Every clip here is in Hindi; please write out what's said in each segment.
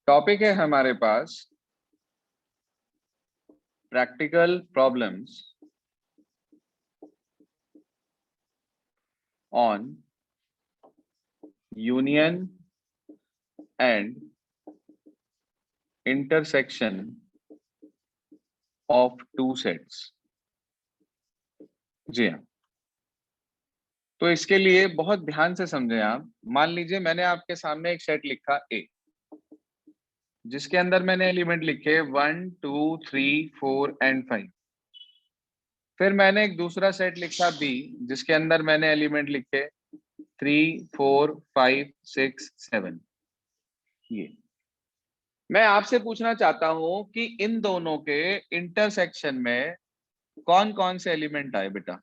टॉपिक है हमारे पास practical problems on union and intersection of two sets. जी हाँ, तो इसके लिए बहुत ध्यान से समझें आप। मान लीजिए मैंने आपके सामने एक सेट लिखा ए, जिसके अंदर मैंने एलिमेंट लिखे 1 2 3 4 एंड 5। फिर मैंने एक दूसरा सेट लिखा बी, जिसके अंदर मैंने एलिमेंट लिखे 3 4 5 6 7। ये मैं आपसे पूछना चाहता हूं कि इन दोनों के इंटरसेक्शन में कौन कौन से एलिमेंट आए बेटा।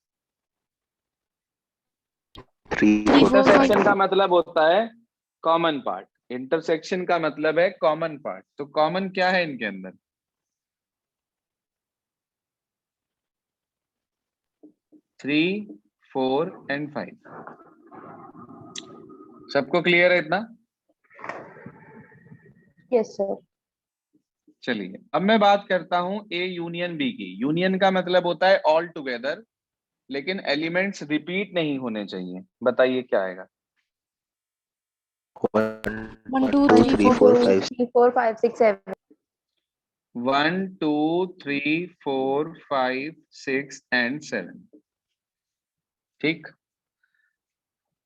3 4 इंटरसेक्शन का मतलब होता है कॉमन पार्ट। इंटरसेक्शन का मतलब है कॉमन पार्ट। तो कॉमन क्या है इनके अंदर? 3 4 एंड 5। सबको क्लियर है इतना? Yes sir. चलिए अब मैं बात करता हूं ए यूनियन बी की। यूनियन का मतलब होता है ऑल टुगेदर, लेकिन एलिमेंट्स रिपीट नहीं होने चाहिए। बताइए क्या आएगा? 1 2 3 4 5 4 5 6 7। 1 2 3 4 5 6 एंड 7। ठीक,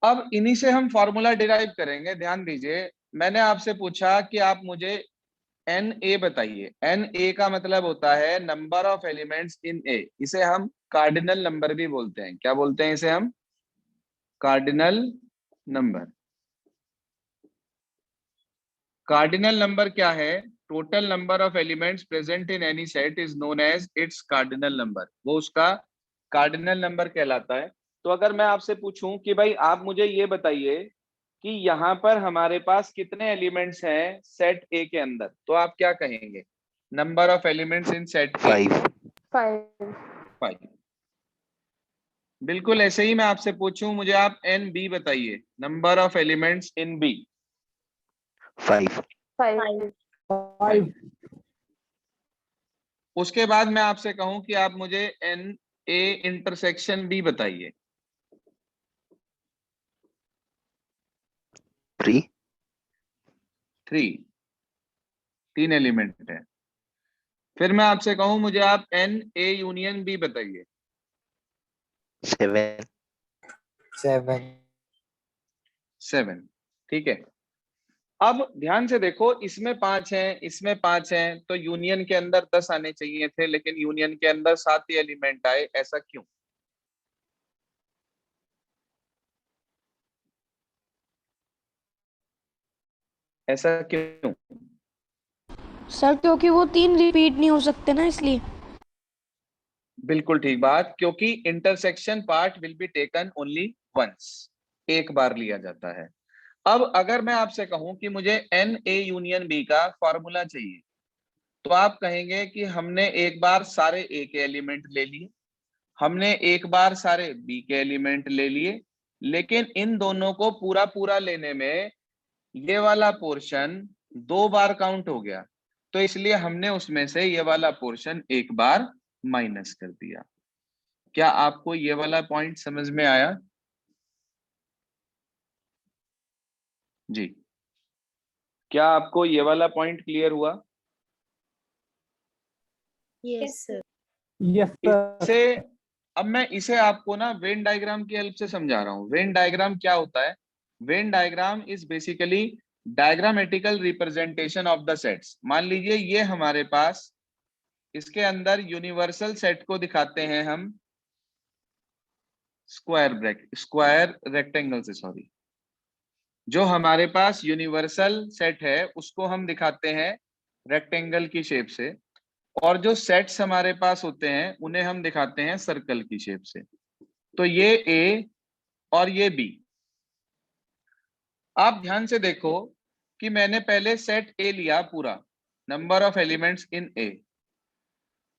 अब इन्हीं से हम फॉर्मूला डिराइव करेंगे। ध्यान दीजिए, मैंने आपसे पूछा कि आप मुझे एन ए बताइए। एन ए का मतलब होता है नंबर ऑफ एलिमेंट्स इन ए। इसे हम कार्डिनल नंबर भी बोलते हैं। क्या बोलते हैं इसे हम? Cardinal number. कार्डिनल नंबर क्या है? Total number of elements present in any set is known as its cardinal number. वो उसका कार्डिनल नंबर कहलाता है। तो अगर मैं आपसे पूछूं कि भाई आप मुझे ये बताइए कि यहाँ पर हमारे पास कितने एलिमेंट्स हैं सेट ए के अंदर, तो आप क्या कहेंगे? Number of elements in set ए 5 5। बिल्कुल ऐसे ही मैं आपसे पूछूं, मुझे आप एन बी बताइए। Number of elements in B 5 5 उसके बाद मैं आपसे कहूं कि आप मुझे एन ए इंटरसेक्शन बी बताइए। 3 3। 3 एलिमेंट है। फिर मैं आपसे कहूं मुझे आप एन ए यूनियन बी बताइए। 7 7। ठीक है, अब ध्यान से देखो, इसमें 5 हैं, इसमें 5 हैं, तो यूनियन के अंदर 10 आने चाहिए थे, लेकिन यूनियन के अंदर 7 ही एलिमेंट आए। ऐसा क्यों? ऐसा क्यों? सर क्योंकि वो 3 रिपीट नहीं हो सकते ना, इसलिए। बिल्कुल ठीक बात, क्योंकि intersection part will be taken only once. एक बार लिया जाता है। अब अगर मैं आपसे कहूं कि मुझे एन ए यूनियन बी का फॉर्मूला चाहिए, तो आप कहेंगे कि हमने एक बार सारे ए के एलिमेंट ले लिए, हमने एक बार सारे बी के एलिमेंट ले लिए, लेकिन इन दोनों को पूरा पूरा लेने में ये वाला पोर्शन 2 बार काउंट हो गया, तो इसलिए हमने उसमें से ये वाला पोर्शन एक बार माइनस कर दिया। क्या आपको ये वाला पॉइंट समझ में आया? जी, क्या आपको ये वाला पॉइंट क्लियर हुआ? Yes sir. इसे अब मैं इसे आपको ना वेन डायग्राम की हेल्प से समझा रहा हूं। वेन डायग्राम क्या होता है? Venn diagram is basically diagrammatical representation of the sets. मान लीजिए ये हमारे पास, इसके अंदर यूनिवर्सल सेट को दिखाते हैं हम स्क्वायर रेक्टेंगल से, सॉरी, जो हमारे पास यूनिवर्सल सेट है उसको हम दिखाते हैं रेक्टेंगल की शेप से, और जो सेट्स हमारे पास होते हैं उन्हें हम दिखाते हैं सर्कल की शेप से। तो ये ए और ये बी। आप ध्यान से देखो कि मैंने पहले सेट ए लिया पूरा, नंबर ऑफ एलिमेंट्स इन ए।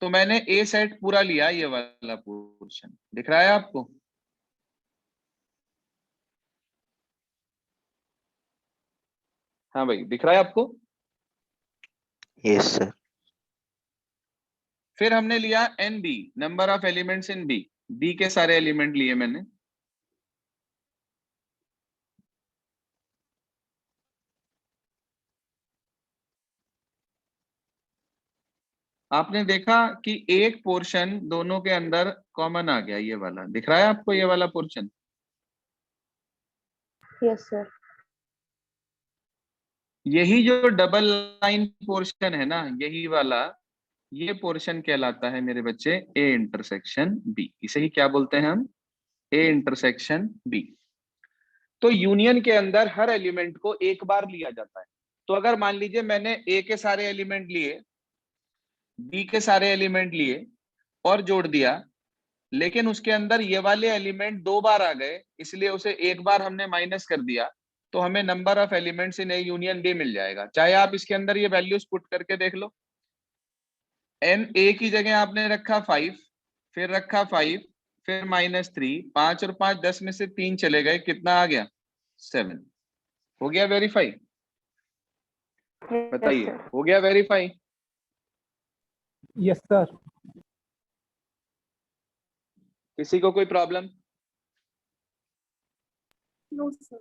तो मैंने ए सेट पूरा लिया, ये वाला पोर्शन दिख रहा है आपको? हाँ भाई, दिख रहा है आपको? Yes, sir. फिर हमने लिया n B, number of elements in B, B के सारे एलिमेंट लिए मैंने। आपने देखा कि एक पोर्शन दोनों के अंदर कॉमन आ गया, ये वाला दिख रहा है आपको, ये वाला पोर्शन। Yes, sir. यही जो डबल लाइन पोर्शन है ना, यही वाला, ये पोर्शन कहलाता है मेरे बच्चे ए इंटरसेक्शन बी। इसे ही क्या बोलते हैं हम? A intersection B. तो यूनियन के अंदर हर एलिमेंट को एक बार लिया जाता है। तो अगर मान लीजिए मैंने ए के सारे एलिमेंट लिए, बी के सारे एलिमेंट लिए और जोड़ दिया, लेकिन उसके अंदर ये वाले एलिमेंट दो बार आ गए, इसलिए उसे एक बार हमने माइनस कर दिया, तो हमें number of elements in A union B मिल जाएगा। चाहे आप इसके अंदर ये वैल्यूज पुट करके देख लो। एन ए की जगह आपने रखा 5, फिर रखा 5, फिर -3, 5 और 5 10 में से 3 चले गए, कितना आ गया? 7। हो गया वेरीफाई? Yes, बताइए, sir. हो गया वेरीफाई? Yes, sir. किसी को कोई प्रॉब्लम? No, sir.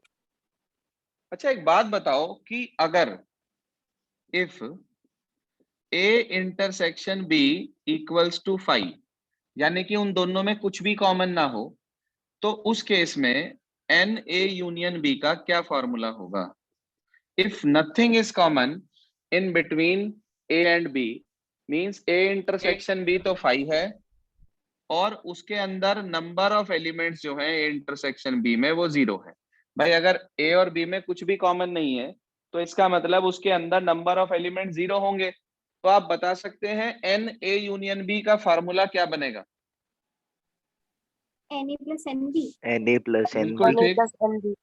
अच्छा एक बात बताओ कि अगर if A intersection B equals to 5, यानी कि उन दोनों में कुछ भी कॉमन ना हो, तो उस केस में एन ए यूनियन बी का क्या फॉर्मूला होगा? If nothing is common in between A and B, means A intersection B तो 5 है, और उसके अंदर नंबर ऑफ एलिमेंट्स जो है ए इंटरसेक्शन बी में वो 0 है। भाई अगर ए और बी में कुछ भी कॉमन नहीं है, तो इसका मतलब उसके अंदर नंबर ऑफ एलिमेंट 0 होंगे। तो आप बता सकते हैं एन ए यूनियन बी का फॉर्मूला क्या बनेगा? NA plus NB. NA plus बिल्कुल NB. ठीक, plus NB.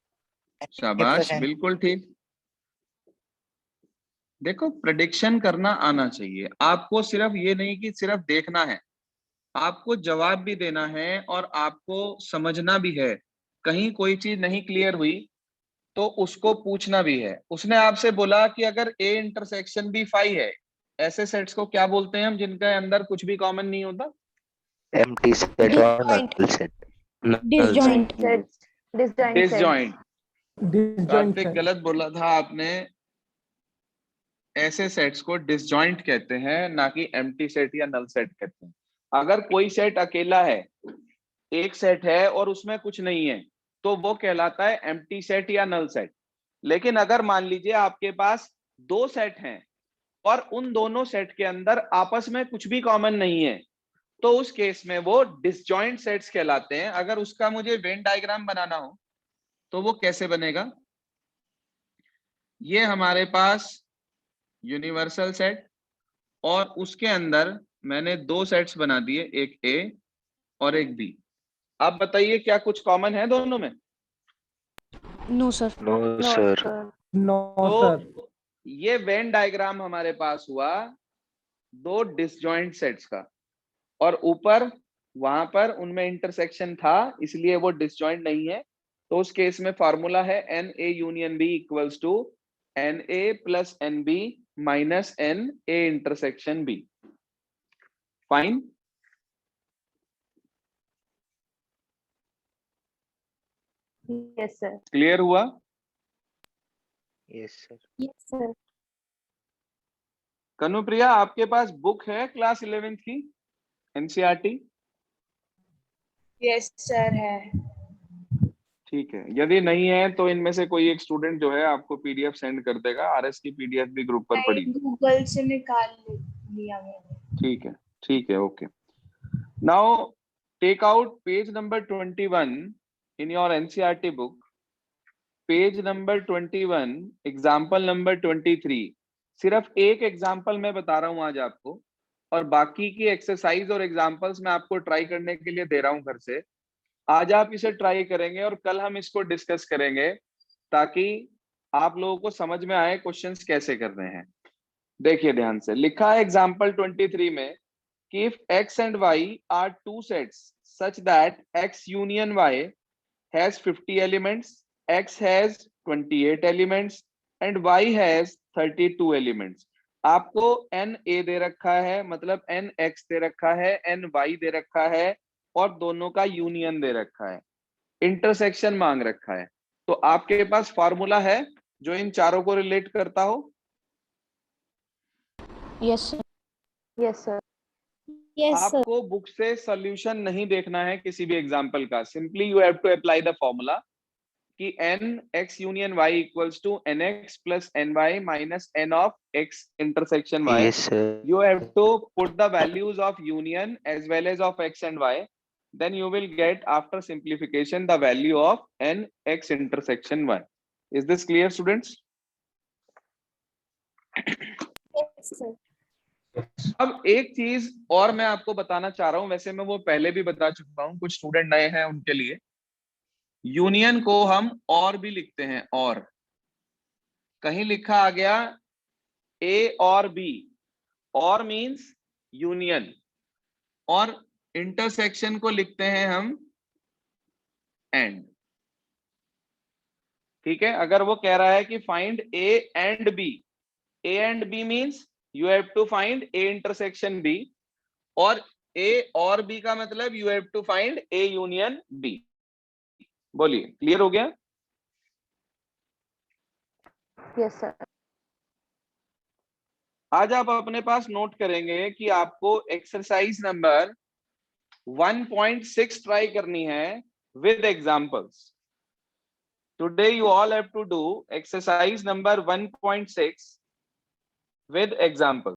शाबाश, बिल्कुल ठीक। देखो प्रेडिक्शन करना आना चाहिए आपको, सिर्फ ये नहीं कि सिर्फ देखना है, आपको जवाब भी देना है और आपको समझना भी है। कहीं कोई चीज नहीं क्लियर हुई तो उसको पूछना भी है। उसने आपसे बोला कि अगर ए इंटरसेक्शन बी 5 है, ऐसे सेट्स को क्या बोलते हैं हम जिनके अंदर कुछ भी कॉमन नहीं होता? Empty set or Disjoint. null set. Null set. Disjoint. Sets. Disjoint sets. Disjoint. Disjoint Kartik set. गलत बोला था आपने, ऐसे सेट्स को डिसजॉइंट कहते हैं, ना कि एम्प्टी सेट या नल सेट कहते हैं। अगर कोई सेट अकेला है, एक सेट है और उसमें कुछ नहीं है, तो वो कहलाता है एम्प्टी सेट या नल सेट। लेकिन अगर मान लीजिए आपके पास दो सेट हैं और उन दोनों सेट के अंदर आपस में कुछ भी कॉमन नहीं है, तो उस केस में वो डिसजॉइंट सेट्स कहलाते हैं। अगर उसका मुझे वेन डायग्राम बनाना हो तो वो कैसे बनेगा? ये हमारे पास यूनिवर्सल सेट, और उसके अंदर मैंने दो सेट्स बना दिए, एक ए और एक बी। आप बताइए क्या कुछ कॉमन है दोनों में? No, sir. No, No, sir. sir. No, तो sir. ये वेन डायग्राम हमारे पास हुआ दो डिसजॉइंट सेट्स का, और ऊपर वहां पर उनमें इंटरसेक्शन था, इसलिए वो डिसजॉइंट नहीं है। तो उस केस में फॉर्मूला है n A union B equals to n A plus n B minus n A intersection B. Fine? Yes, sir. Clear हुआ? Yes, sir. Yes, sir. Kanupriya, आपके पास बुक है क्लास 11th की एनसीईआरटी? यस सर है। ठीक है, यदि नहीं है तो इनमें से कोई एक स्टूडेंट जो है आपको पीडीएफ सेंड कर देगा। आरएस की पीडीएफ भी ग्रुप पर पड़ी। गूगल से निकाल लिया मैंने। ठीक है, ठीक है, okay. Now take out page number 21 in your NCERT book, page number 21, example number 23। सिर्फ एक एग्जाम्पल मैं बता रहा हूं आज आपको, और बाकी की एक्सरसाइज और एग्जाम्पल्स मैं आपको ट्राई करने के लिए दे रहा हूं घर से। आज आप इसे ट्राई करेंगे और कल हम इसको डिस्कस करेंगे, ताकि आप लोगों को समझ में आए क्वेश्चंस कैसे करने हैं। देखिए ध्यान से, लिखा है एग्जाम्पल 23 में कि if x and y are two sets such that x union y has 50 elements, x has 28 elements and y has 32 elements. आपको एन ए दे रखा है, मतलब एन एक्स दे रखा है, एन वाई दे रखा है, और दोनों का यूनियन दे रखा है, इंटरसेक्शन मांग रखा है। तो आपके पास फॉर्मूला है जो इन चारों को रिलेट करता हो? Yes sir. Yes, sir. Yes, sir. आपको बुक से सॉल्यूशन नहीं देखना है किसी भी एग्जाम्पल का, simply you have to apply the formula कि n x union y equals to n x plus n y minus n of x intersection y. Yes, sir. You have to put the values of union as well as of x and y. Then you will get after simplification the value of n x intersection y. Is this clear, students? Yes, sir. अब एक चीज और मैं आपको बताना चाह रहा हूं, वैसे मैं वो पहले भी बता चुका हूं, कुछ स्टूडेंट नए हैं उनके लिए। यूनियन को हम और भी लिखते हैं, और कहीं लिखा आ गया a और b, और मीन्स यूनियन, और इंटरसेक्शन को लिखते हैं हम एंड। ठीक है, अगर वो कह रहा है कि find A and B, A and B means you have to find A intersection B, और ए और बी का मतलब you have to find A union B. बोलिए, क्लियर हो गया? Yes, sir. आज आप अपने पास नोट करेंगे कि आपको एक्सरसाइज नंबर 1.6 ट्राई करनी है with examples. Today you all have to do exercise number 1.6 with examples.